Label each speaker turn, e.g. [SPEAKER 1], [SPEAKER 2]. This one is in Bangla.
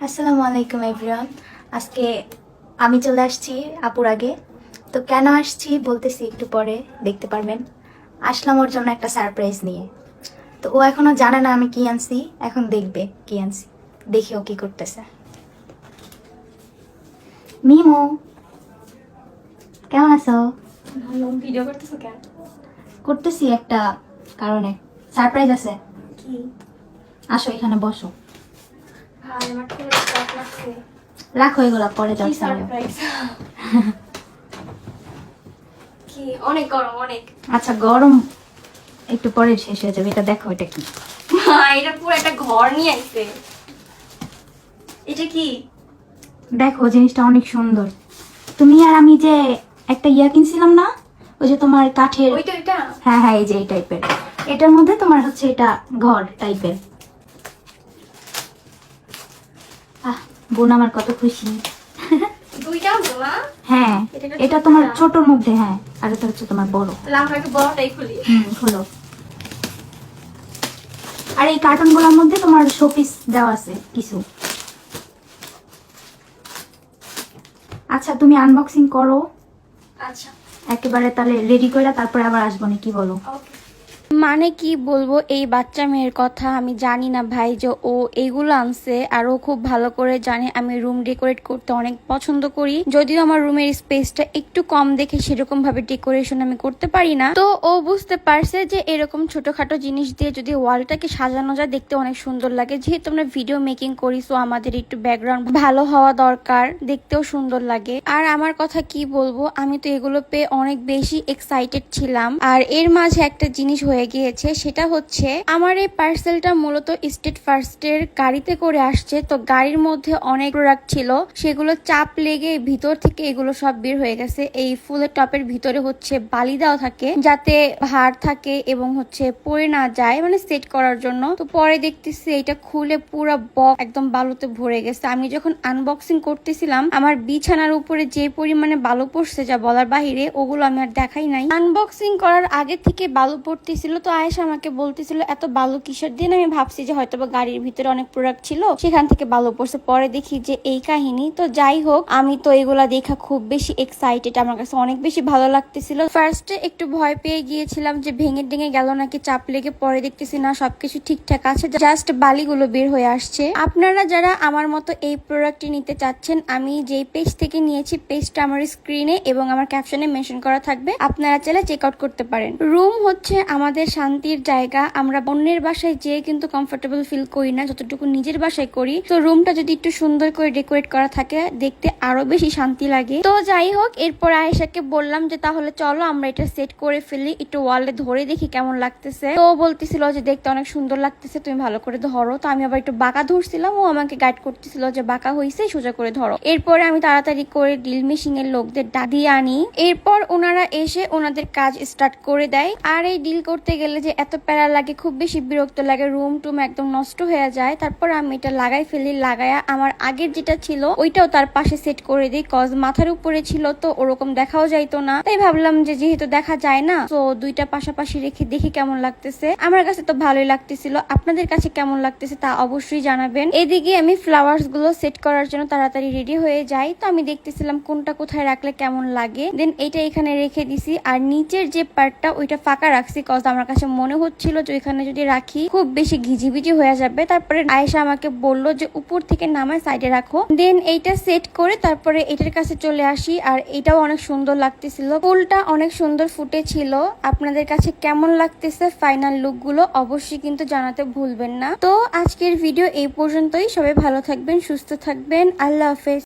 [SPEAKER 1] আসসালামু আলাইকুম এভরিওয়ান। আজকে আমি চলে আসছি আপুর আগে। তো কেন আসছি বলতেছি একটু পরে, দেখতে পারবেন। আসলাম ওর জন্য একটা সারপ্রাইজ নিয়ে। তো ও এখনো জানে না আমি কি আনছি, এখন দেখবে কি আনছি। দেখি ও কি করতেছে। মিমো, কেমন আছো?
[SPEAKER 2] ভিডিও করতেছো কেন?
[SPEAKER 1] করতেছি একটা কারণে, সারপ্রাইজ আছে।
[SPEAKER 2] কি?
[SPEAKER 1] আসো এখানে বসো।
[SPEAKER 2] ভাই আমার খুব শখ লাগছে।
[SPEAKER 1] রাখো এগুলা, পরে
[SPEAKER 2] কি
[SPEAKER 1] যাও।
[SPEAKER 2] সারপ্রাইজ? কি অনেক গরম অনেক।
[SPEAKER 1] আচ্ছা, গরম একটু পরে শেষ হয়ে যাবে। এটা দেখো, এটা কি?
[SPEAKER 2] ভাই এটা পুরো একটা ঘর নিয়ে আইছে। এটা কি?
[SPEAKER 1] দেখো, জিনিসটা অনেক সুন্দর। তুমি আর আমি যে একটা ইয়া কিনছিলাম না, ওই যে তোমার কাঠের।
[SPEAKER 2] ওইটা
[SPEAKER 1] হ্যাঁ হ্যাঁ, এই যে এই টাইপের। এটার মধ্যে তোমার হচ্ছে এটা ঘর টাইপের। আহ, বোন আমার কত খুশি।
[SPEAKER 2] দুইটা না?
[SPEAKER 1] হ্যাঁ, এটা তোমার ছোটর মধ্যে, হ্যাঁ, আর এটা হচ্ছে তোমার বড়।
[SPEAKER 2] তাহলে আমরা একটু বড়টাই খুলি।
[SPEAKER 1] হলো। আর এই কার্টুনগুলোর মধ্যে তোমার শোপিস দেওয়া আছে কিছু। আচ্ছা, তুমি আনবক্সিং করো
[SPEAKER 2] আচ্ছা
[SPEAKER 1] একেবারে, তাহলে রেডি করে তারপরে আবার আসবো না, কি বলো?
[SPEAKER 2] ওকে। মানে কি বলবো, এই বাচ্চা মেয়ের কথা আমি জানি না ভাই যে ও এইগুলো আনছে। আর ও খুব ভালো করে জানে আমি রুম ডেকোরেট করতে অনেক পছন্দ করি, যদিও আমার রুমের স্পেসটা একটু কম দেখে সেরকম ভাবে ডেকোরেশন আমি করতে পারি না। তো ও বুঝতে পারছে যে এরকম ছোটখাটো জিনিস দিয়ে যদি ওয়ালটাকে সাজানো যায় দেখতে অনেক সুন্দর লাগে। যেহেতু আমরা ভিডিও মেকিং করি, সো আমাদের একটু ব্যাকগ্রাউন্ড ভালো হওয়া দরকার, দেখতেও সুন্দর লাগে। আর আমার কথা কি বলবো, আমি তো এগুলো পেয়ে অনেক বেশি এক্সাইটেড ছিলাম। আর এর মাঝে একটা জিনিস হয়ে গিয়েছে, সেটা হচ্ছে আমার এই পার্সেলটা মূলত স্টেট ফার্স্টের গাড়িতে করে আসছে। তো গাড়ির মধ্যে অনেক প্রোডাক্ট ছিল, সেগুলো চাপ লেগে ভিতর থেকে এগুলো সব বের হয়ে গেছে। এই ফুলের টপের ভিতরে হচ্ছে বালি দেওয়া থাকে যাতে ভার থাকে এবং হচ্ছে পড়ে না যায়, মানে সেট করার জন্য। তো পরে দেখতেছি এটা খুলে পুরো বক্স একদম বালুতে ভরে গেছে। আমি যখন আনবক্সিং করতেছিলাম আমার বিছানার উপরে যে পরিমাণে বালু পড়ছে যা বলার বাহিরে, ওগুলো আমি আর দেখাই নাই। আনবক্সিং করার আগে থেকে বালু পড়তেছিল। তো আয়েশা আমাকে বলতেছিল এত বালু কিসের দিন। আমি ভাবছি যে হয়তো বা গাড়ির ভিতরে অনেক প্রোডাক্ট ছিল, সেখান থেকে বালু পড়ছে। পরে দেখি যে এই কাহিনী। তো যাই হোক, আমি তো এগুলা দেখা খুব বেশি এক্সাইটেড, আমার কাছে অনেক বেশি ভালো লাগতেছিল। ফার্স্টে একটু ভয় পেয়ে গিয়েছিলাম যে ভেঙে ডেঙে গেল নাকি, চাপ লেগে। পরে দেখতেছি না, সবকিছু ঠিকঠাক আছে, জাস্ট বালিগুলো বের হয়ে আসছে। আপনারা যারা আমার মতো এই প্রোডাক্টটি নিতে চাচ্ছেন, আমি যেই পেজ থেকে নিয়েছি পেজটা আমার স্ক্রিনে এবং আমার ক্যাপশনে মেনশন করা থাকবে, আপনারা চাইলে চেক আউট করতে পারেন। রুম হচ্ছে আমাদের শান্তির জায়গা। আমরা অন্যের বাসায় যেয়ে কিন্তু কমফোর্টেবল ফিল করি না যতটুকু নিজের বাসায় করি। তো রুমটা যদি একটু সুন্দর করে ডেকোরেট করা থাকে দেখতে আরো বেশি শান্তি লাগে। তো যাই হোক, এরপর আয়েশাকে বললাম যে তাহলে চলো আমরা এটা সেট করে ফেলি, একটু ওয়ালে ধরে দেখি কেমন লাগতেছে। তো বলতেছিল যে দেখতে অনেক সুন্দর লাগতেছে, তুমি ভালো করে ধরো। তো আমি আবার একটু বাঁকা ধরছিলাম, ও আমাকে গাইড করতেছিল যে বাঁকা হয়েছে, সোজা করে ধরো। এরপরে আমি তাড়াতাড়ি করে ড্রিল মেশিন এর লোকদের দিয়ে আনি। এরপর ওনারা এসে ওনাদের কাজ স্টার্ট করে দেয়। আর এই ডিল করতে গেলে যে এত প্যারা লাগে, খুব বেশি বিরক্ত লাগে, রুম টুম একদম নষ্ট হয়ে যায়। তারপর আমি এটা লাগাই ফেলি, লাগায়া আমার আগের যেটা ছিল ওইটাও তার পাশে সেট করে দিই, কজ মাথার উপরে ছিল তো ওরকম দেখাও যাইতো না। তাই ভাবলাম যে যেহেতু দেখা যায় না, তো দুইটা পাশাপাশি রেখে দেখি কেমন লাগতেছে। আমার কাছে তো ভালোই লাগতেছিল, আপনাদের কাছে কেমন লাগতেছে তা অবশ্যই জানাবেন। এদিকে আমি ফ্লাওয়ার্স গুলো সেট করার জন্য তাড়াতাড়ি রেডি হয়ে যাই। তো আমি দেখতেছিলাম কোনটা কোথায় রাখলে কেমন লাগে, দেন এটা এখানে রেখে দিছি। আর নিচের যে পার্টটা ওইটা ফাঁকা রাখছি, কজ আমার কাছে মনে হচ্ছিল যে ওইখানে যদি রাখি খুব বেশি ঘিজিবিজি হয়ে যাবে। তারপরে আয়েশা আমাকে বললো যে উপর থেকে নামায় সাইডে রাখো। দেন এইটা সেট করে তারপরে এটার কাছে চলে আসি। আর এটাও অনেক সুন্দর লাগতেছিল, ফুলটা অনেক সুন্দর ফুটেছিল। আপনাদের কাছে কেমন লাগতেছে ফাইনাল লুক গুলো অবশ্যই কিন্তু জানাতে ভুলবেন না। তো আজকের ভিডিও এই পর্যন্তই। সবাই ভালো থাকবেন, সুস্থ থাকবেন, আল্লাহ হাফেজ।